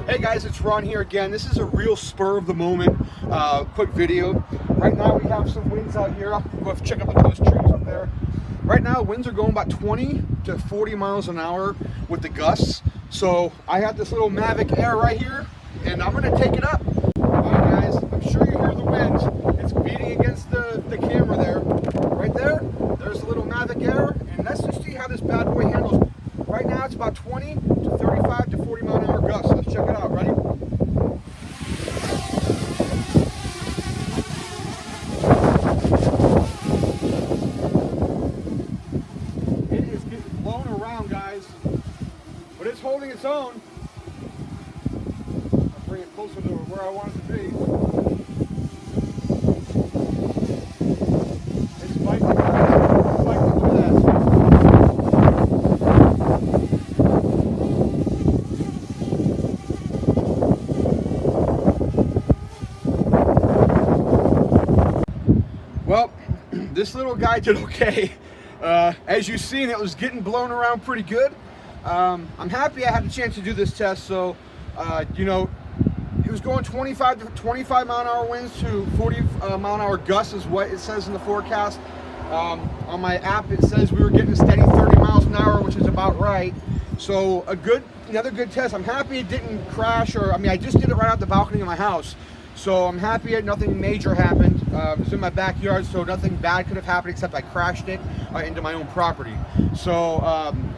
Hey guys, it's Ron here again. This is a real spur of the moment quick video. Right now we have some winds out here. I'll go check out those trees up there. Right now winds are going about 20 to 40 miles an hour with the gusts. So I have this little Mavic Air right here and I'm gonna take it up. Alright guys, I'm sure you hear the wind. It's beating against the camera there. Right there, there's a little Mavic Air, and let's just see how this bad boy handles. Right now it's about 20 to 35 to 40 mile an hour gusts. Let's check it out. Ready? It is getting blown around, guys, but it's holding its own. I'll bring it closer to where I want it to be. It's fighting. It's fighting. Look at that. Well, this little guy did okay. As you've seen, it was getting blown around pretty good. I'm happy I had a chance to do this test. So, you know, it was going 25 mile an hour winds to 40 mile an hour gusts is what it says in the forecast. On my app, it says we were getting a steady 30 miles an hour, which is about right. So another good test. I'm happy it didn't crash, or I mean, I just did it right out the balcony of my house. So I'm happy nothing major happened. It's in my backyard, so nothing bad could have happened except I crashed it into my own property. So,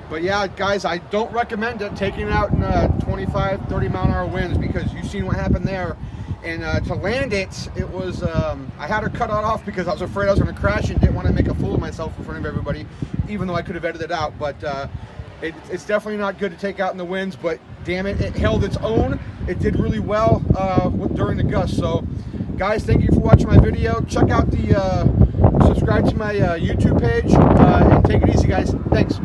but yeah, guys, I don't recommend it, taking it out in 25, 30 mile an hour winds, because you've seen what happened there. And to land it, it was, I had to cut it off because I was afraid I was going to crash and didn't want to make a fool of myself in front of everybody, even though I could have edited it out. But it's definitely not good to take out in the winds, but damn it, it held its own. It did really well during the gusts. So guys, thank you for watching my video. Check out the subscribe to my YouTube page, and take it easy, guys. Thanks.